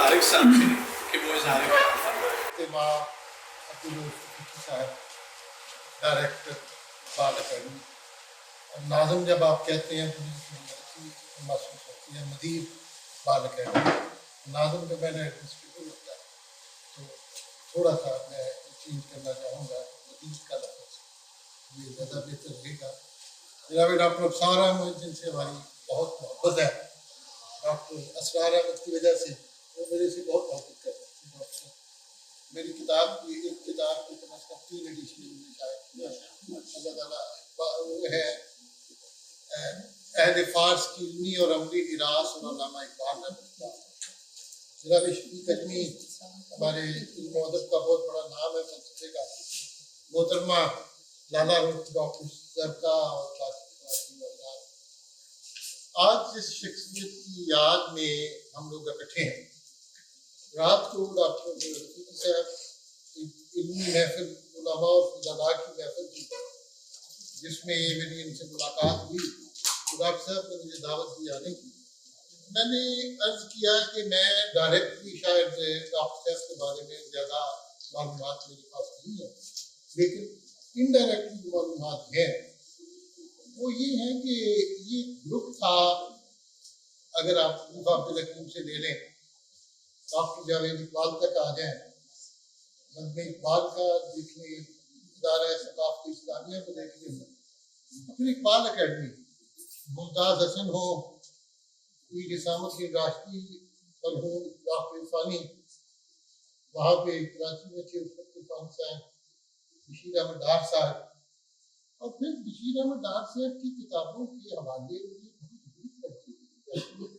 طارق صاحب سے کہ وہ اظہار خیال فرمائیں۔ صاحب ڈائریکٹر بال اکیڈمی، ناظم جب آپ کہتے ہیں تو محسوس ہوتی ہے مدیر بال اکیڈمی، ناظم کا میں نے ایڈمنسٹریٹر ہوتا ہے تو تھوڑا سا میں چینج کرنا چاہوں گا، مدیر کا لفظ یہ زیادہ بہتر رہے گا۔ جناب ڈاکٹر افسار احمد جن سے ہماری بہت محبت ہے، ڈاکٹر اسرار احمد کی وجہ سے وہ میرے سے بہت محبت کرتے ہیں۔ ڈاکٹر میری کتاب کی ایک کتاب کی کم از کم 3 ایڈیشن میں شاید اللہ تعالیٰ وہ ہے اہل فارس کی علمی اور عملی میراث اور علامہ اقبال کا جناب شفیق اجمی ہمارے علم و ادب کا بہت بڑا نام ہے فلسفے کا، محترمہ لالا رخ ڈاکٹر زرکا اور آج جس شخصیت کی یاد میں ہم لوگ اکٹھے ہیں، رات کو ڈاکٹر رفیقی صاحب علمی محفل علماء اور فضلاء کی محفل کی جس میں میری ان سے ملاقات ہوئی تو ڈاکٹر صاحب نے مجھے دعوت دی آنے کی۔ میں نے عرض کیا کہ میں ڈائریکٹلی شاید ڈاکٹر صاحب کے بارے میں زیادہ معلومات میرے پاس نہیں ہے، لیکن انڈائریکٹلی معلومات ہیں۔ وہ یہ ہیں کہ یہ گروپ تھا، اگر آپ عبد الحکیم سے لے لیں، ڈاکٹر جاوید اقبال تک آ جائیں، نظم اقبال کا دیکھ لیں، ادارہ ثقافت اسلامیہ کو دیکھ لیں، پھر اقبال اکیڈمی، ممتاز حسن ہو، پیر اسامت الدین راشدی مرحوم ڈاکٹر عرفانی، وہاں پہ کراچی میں تھے عرفانی صاحب، بشیر احمد ڈار صاحب، اور پھر بشیر احمد ڈار صاحب کی کتابوں کے حوالے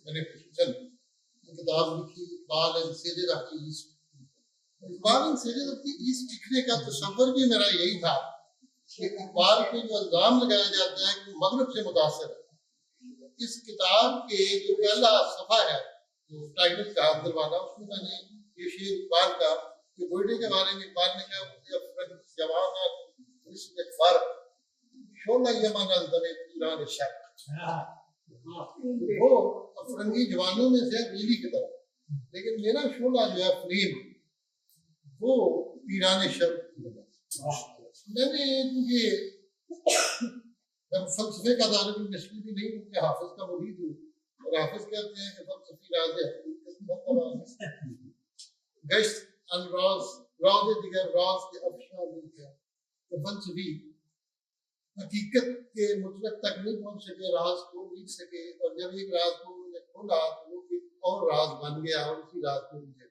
میں نے خصوصاً کتاب لکھی Iqbal and sages of the East. Iqbal and sages of the East لکھنے کا تصور بھی میرا یہی تھا کہ اقبال پہ جو الزام لگایا جاتا ہے کہ مغرب سے متاثر ہے، اس کتاب کے جو پہلا صفحہ ہے جو ٹائٹل کا دروازہ، اس میں نے یہ شعر اقبال کا کہ برڈے کے بارے میں اقبال نے کہا جوانہ اس میں فرق شولہ یمن الدم ایران شک، وہ افرنگی جوانوں میں سے بجلی کی طرح، لیکن میرا شعلہ جو ہے فریم وہ پیران شرق۔ میں نے کیونکہ فلسفے کا طالب علم اس لیے بھی نہیں کیونکہ حافظ کا مرید ہوں، اور حافظ کہتے ہیں کہ فلسفی راز ہے گشت انراز راز دیگر راز کے افشا ملک ہے، تو فلسفی حقیقت کے مطلق تک نہیں پہنچ سکے، راز کو لکھ سکے، اور جب ایک راز کو کھولا تو وہ ایک اور راز بن گیا اور اسی راز کو مجھے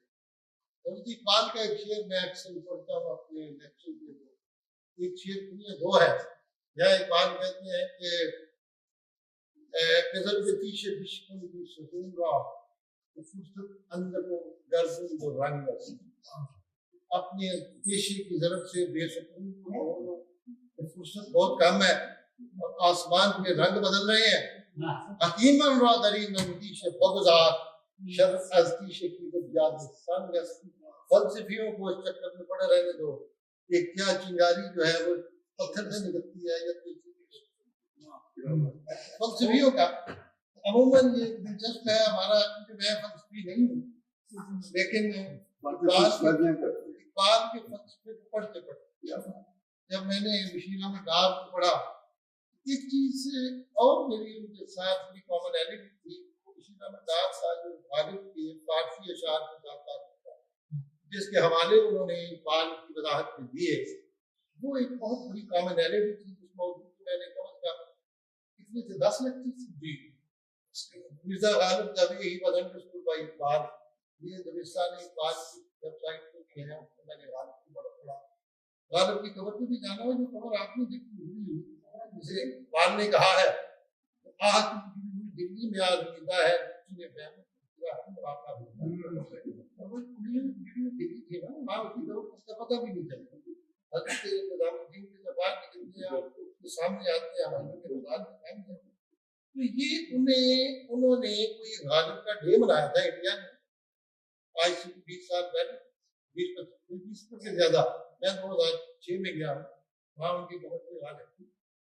حضرت اقبال کا ایک شعر میں اکثر پڑھتا ہوں اپنے لیکچر کے لیے، ایک شعر نہیں دو ہے، یا اقبال کہتے ہیں کہ نظر کے پیچھے بشکن کی سکون را فرصت اندر کو گردن کو رنگ اپنے پیشے کی ضرب سے بے سکون کو، فرصت بہت کم ہے اور آسمان کے رنگ بدل رہے ہیں۔ حکیم را دری نندیش بغضات شرف از تیش کی تو یاد سنگ، فلسفیوں کو اس چکر میں پڑے رہنے دو کہ کیا چنگاری جو ہے وہ پتھر سے نکلتی ہے یا فلسفیوں کا عموماً یہ دلچسپ ہے ہمارا، کیونکہ میں فلسفی نہیں ہوں، لیکن اقبال کے فلسفے کو پڑھتے جب میں نے بشیر احمد ڈار کو پڑھا، ایک چیز اور میری ان کے ساتھ بھی کامنالٹی تھی، بشیر احمد ڈار صاحب جو غالب کے فارسی اشعار کے ساتھ جس کے حوالے انہوں نے اقبال کی وضاحت میں دیے، وہ ایک بہت بڑی کامنالٹی تھی جس موضوع کو میں نے کم از کم اتنی سے 10 لیکچر جی مرزا غالب کا بھی یہی وزن رسول بائی اقبال، یہ دبستان اقبال کی ویب سائٹ پہ بھی ہے، میں نے غالب کی بڑا پڑھا، غالب کی خبر پہ بھی جانا ہو، جو خبر آپ نے دیکھی ہوئی جسے اقبال نے کہا ہے آہ دلی میں آزمیدہ ہے دلی تھی نا، وہاں اس کی طرف اس کا پتہ بھی نہیں چلتا، حضرت نظام الدین کے زبان نکلتے ہیں اور اس کے سامنے آتے ہیں ہمارے کے رضان میں، تو یہ انہوں نے کوئی غالب کا ڈے منایا تھا انڈیا میں آج سے 20 سال پہلے، 20 سے زیادہ، میں 2006 میں گیا ہوں وہاں ان کی بہت بڑی غالب تھی،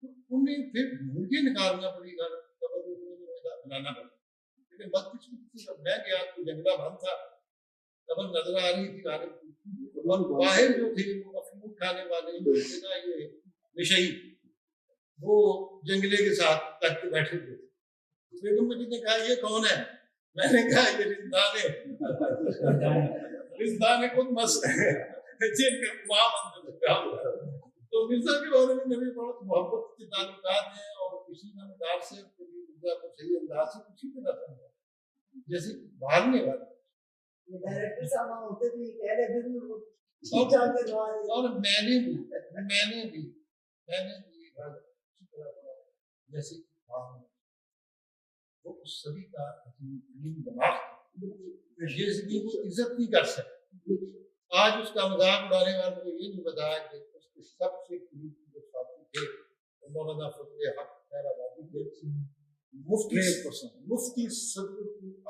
تو انہیں پھر مجھے نکالنا پڑی غالب بنانا پڑا، لیکن بدقسمتی سے جب میں گیا تو جنگلہ بند تھا، قبر نظر آ رہی تھی غالب کی، اور باہر جو تھے وہ افیون کھانے والے جو تھے نا یہ نشئی، وہ جنگلے کے ساتھ کر کے بیٹھے ہوئے تھے. بیگم مجید نے کہا یہ کون ہے؟ میں نے کہا یہ رضوان ہے، رضوان خود مست ہے جن کا امام اندر لگا ہوا ہے. تو مرزا کے بارے میں میری بہت محبت کے تعلقات ہیں، اور کسی نے مدار سے مرزا کو صحیح انداز سے کچھ طرح سمجھا جیسے بھاگنے والا. ڈائریکٹر صاحب ہوتے بھی کہہ رہے تھے اور میں نے بھی جیسے وہ اس صدی کا دماغ یہ وہ عزت نہیں کر سکتے. آج اس کا مذاق اڑانے والوں کو یہ نہیں بتایا کہ اس کے سب سے قریب جو ساتھی تھے مولانا فضل حق خیر آبادی تھے، مفتی صدر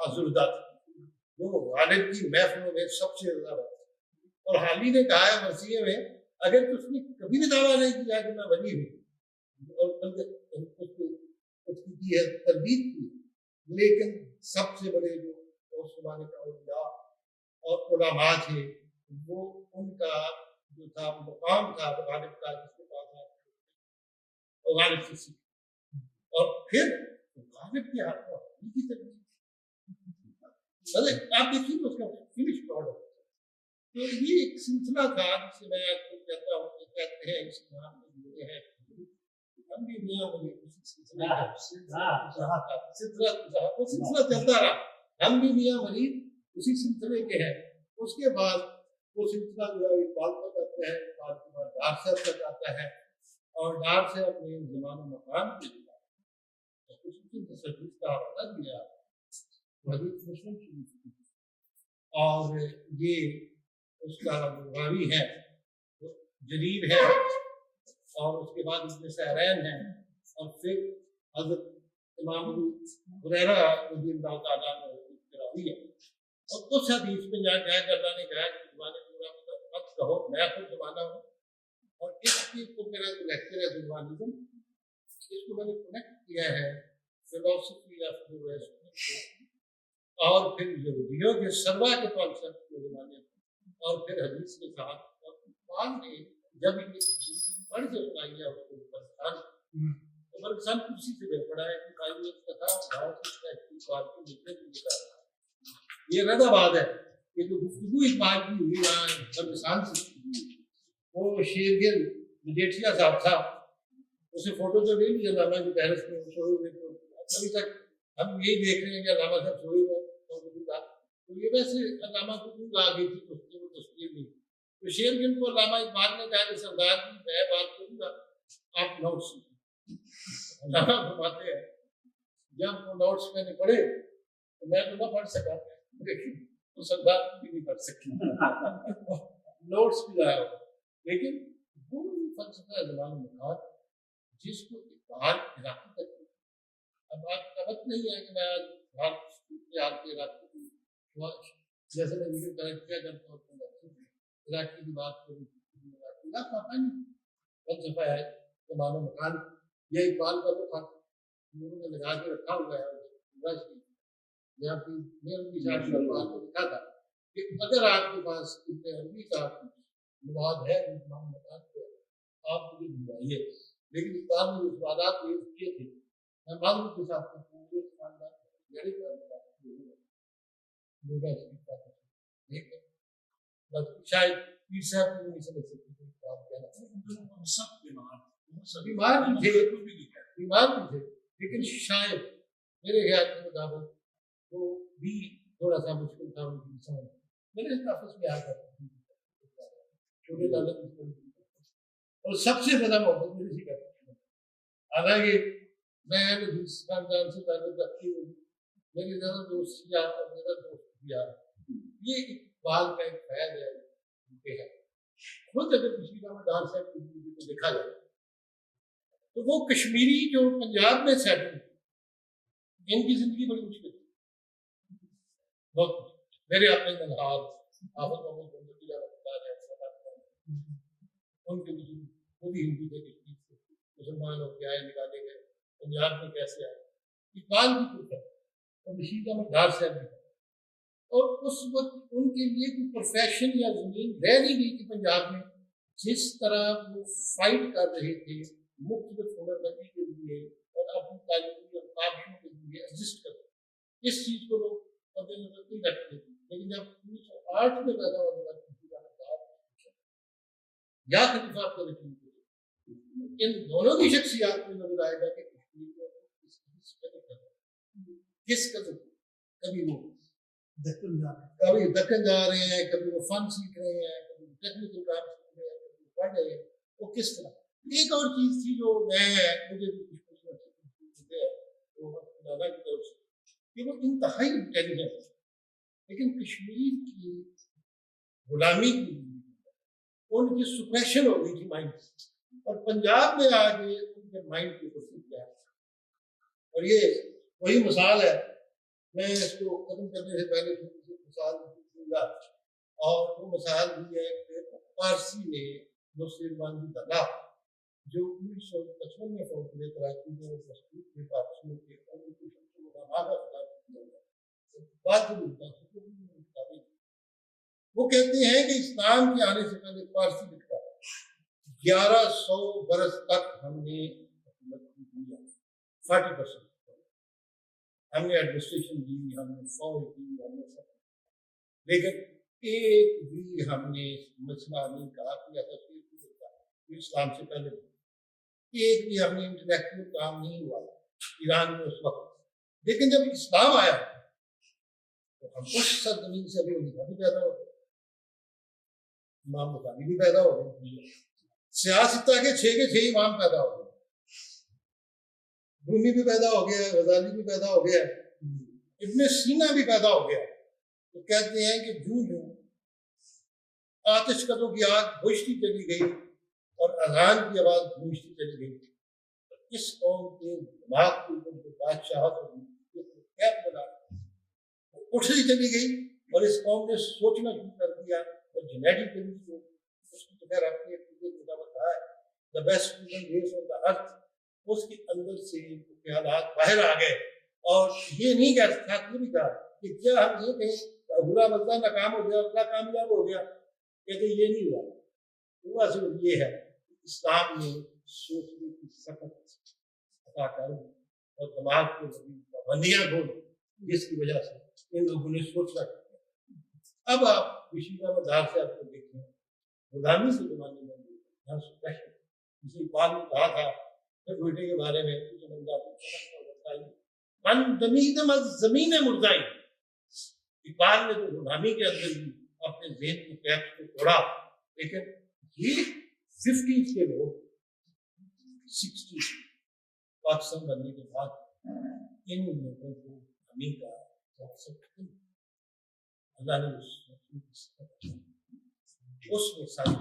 آزردہ تھے، جو غالب کی محفلوں میں سب سے زیادہ بات. اور حالی نے کہا ہے مرثیے میں اگر اس نے کبھی بھی دعویٰ نہیں کیا کہ میں ولی ہوں، اور اس کی ہے تردید کی، لیکن سب سے بڑے جو اس زمانے کا اولیاء اور علماء تھے وہ ان کا جو تھا مقام تھا غالب کا، جس کے پاس اور غالب سے سیکھا، اور پھر غالب کے ہاتھوں کی تردید. آپ دیکھیے اس کا فنش پروڈکٹ. تو یہ ایک سلسلہ تھا جس سے میں آپ کو کہتا ہوں کہ کہتے ہیں اس نام میں جڑے ہیں ہم بھی دنیا میں اسی سلسلہ چلتا رہا. ہم بھی میاں مرید اسی سلسلے کے ہیں. اس کے بعد وہ سلسلہ جو ہے اقبال تک آتا ہے، اقبال کے بعد ڈار صاحب تک آتا ہے، اور ڈار سے اپنے زمان و مقام کے لیے خصوصی تصویر کا حوالہ دیا حدیث مسلم شریف کی. اور یہ اس کا راوی ہے جریر ہے، اور اس کے بعد ابن سیرین ہے، اور پھر حضرت امام ابو ہریرہ رضی اللہ تعالیٰ عنہ کے راوی ہے. اور اس حدیث میں جا کے اللہ نے کہا کہ زبان پورا مت کہو، میں خود زمانہ ہوں. اور اس چیز کو میرا جو لیکچر ہے زبانزم، اس کو میں نے کنیکٹ کیا ہے فلاسفی یا اور پھر یہودیوں کے سروا کے کانسیپٹ کے زمانے، اور پھر حدیث کے ساتھ. اور اقبال نے جب پڑھ کے بتائی ہے اس کو برکسان کرسی سے بے پڑا ہے کہ قائمیت کا تھا بھاؤ کی یہ رد آباد ہے کہ جو گفتگو اقبال کی ہوئی وہاں برکسان سے، وہ شیرگل مجیٹھیا صاحب تھا، اسے فوٹو تو لے لیا علامہ کی پیرس میں سوئے ہوئے. تو ابھی تک ہم یہی دیکھ رہے ہیں کہ علامہ صاحب سوئے ہوئے. تو یہ ویسے علامہ کو کیوں آ گئی تھی اس کی وہ تصویر نہیں. تو شیرگل کو علامہ اقبال نے کہا کہ سردار کی میں بات کروں گا، آپ نوٹس علامہ فرماتے ہیں جب وہ نوٹس میں نے پڑھے تو میں تو نہ پڑھ سکا، تو سردار بھی نہیں پڑھ سکی نوٹس بھی لایا ہوا. لیکن وہ فلسفہ زبان مکان جس کو اقبال علاقے تک. اب آپ کا وقت نہیں ہے کہ میں حال کے علاقے کی جیسے میں ویڈیو کنیکٹ کیا کرتا ہوں علاقے کی بات کروں، پتہ نہیں فلسفہ ہے زبان و مکان. یہ اقبال کا وہ خط انہوں نے لگا کے رکھا ہوا ہے جہاں پہ میں ان کی شاعری اقبال کو لکھا تھا کہ اگر آپ کے پاس ابن عربی کا مواد ہے زبان و مکان کو آپ مجھے بھجوائیے. لیکن اقبال نے جو سوالات ریز کیے تھے میں معلوم کے ساتھ شاید پیر صاحب کو نہیں سمجھ سکتے، بیمار بھی تھے لیکن شاید میرے خیال کے مطابق وہ بھی تھوڑا سا مشکل تھا ان کی سمجھ. میرے آفس میں آ کر چھوٹے دادا اور سب سے زیادہ محبت میرے سے کرتے ہیں. حالانکہ میں خاندان سے تعلق رکھتی ہوں، میرے زیادہ دوست یا میرا دوست یا یہ اقبال کا ایک فیض ہے کہ خود اگر کسی کا میں ڈانس ہے کو دیکھا جائے تو وہ کشمیری جو پنجاب میں سیٹل ان کی زندگی بڑی مشکل ہے. بہت میرے اپنے ننہال آفت محمد ان کے بزرگ وہ بھی ہندی تھے، کشمیر سے مسلمان ہو کے آئے، نکالے گئے، پنجاب میں کیسے آئے. اقبال بھی کچھ ہے اور رشید احمد ڈار صاحب بھی. اور اس وقت ان کے لیے کوئی پروفیشن یا زمین رہ نہیں گئی تھی پنجاب میں. جس طرح وہ فائٹ کر رہے تھے مختلف ہنرمندی کے لیے اور اپنی تعلیمی اور کاوشوں کے لیے ایگزسٹ کرتے, اس چیز کو لوگ مد نظر نہیں رکھتے تھے. لیکن جب 1908 میں پیدا ہونے والا یا خلیفہ عبد الحکیم کو ان دونوں کی شخصیات میں نظر آئے گا کہ کس قدر کبھی وہ کبھی دکن جا رہے ہیں, کبھی وہ فن سیکھ رہے ہیں, کبھی ٹیکنیکل کام سیکھ رہے ہیں, کبھی پڑھ رہے ہیں. وہ کس طرح. ایک اور چیز تھی جو مجھے بھی کچھ ہے وہ مولانا کی طرف سے کہ وہ انتہائی انٹیلیجنٹ, لیکن کشمیر کی غلامی کی ان کی سپریشن ہو گئی تھی مائنڈ, اور پنجاب میں آ کے ان کے مائنڈ کی کوشش کیا. اور یہ وہی مثال ہے, میں اس کو ختم کرنے سے پہلے مثال دوں گا, اور وہ مثال بھی ہے کہ پارسی نے نصیر مانگی دگا جو 1955 میں فوج ہوئے کراچی میں مضبوط تھے پارسیوں کے, اور ان کو سب سے بڑا بات وہ کہتے ہیں کہ اسلام کے آنے سے پہلے پارسی لکھتا 1100 برس تک ہم نے حکومت کی 40%, ہم نے ایڈمنسٹریشن دی, ہم نے فوج دی, ہم نے سب, لیکن ایک بھی ہم نے مسئلہ نہیں کہا کہ ایسا اسلام سے پہلے ایک بھی ہم نے انٹلیکچوئل کام نہیں ہوا ایران میں اس وقت. لیکن جب اسلام آیا تو ہم اس سرزمین سے بھی پیدا ہو گئے, امام بخاری بھی پیدا ہو گئے, سیاستہ کے 6 کے 6 امام پیدا ہو گئے, رومی بھی پیدا ہو گیا, غزالی بھی پیدا ہو گیا, ابن سینا بھی پیدا ہو گیا. تو کہتے ہیں کہ جوں جوں آتش کدوں کی آگ بجھتی چلی گئی اور اذان کی آواز گونجتی چلی گئی, اس قوم کے دماغ کے اوپر جو بادشاہت بنا اٹھتی چلی گئی, اور اس قوم نے سوچنا شروع کر دیا. اور جینیٹیکلی جو اس کی تو خیر اپنی کہا ہے دا بیسٹ ہیومن ریس آن دا ارتھ, اس کے اندر سے خیالات باہر آ گئے. اور یہ نہیں کہہ سکتا, یہ بھی کہا کہ کیا ہم یہ کہیں برا بندہ ناکام ہو گیا, اللہ کامیاب ہو گیا, کہتے یہ نہیں ہوا. ہوا صرف یہ ہے اسلام نے سوچنے کی سخت عطا کر اور دماغ کو پابندیاں کھول, جس کی وجہ سے ان لوگوں نے سوچنا. اب آپ کشیدہ مدار سے آپ کو دیکھیں, غلامی کے زمانے میں جسے اقبال نے کہا تھا بیٹے کے بارے میں زمین مردائی, اقبال نے تو غلامی کے اندر بھی اپنے ذہن کے قید کو توڑا. لیکن یہ 50s کے لوگ 60 پاکستان بننے کے بعد ان لوگوں کو غلامی کا اللہ نے اس میں ساری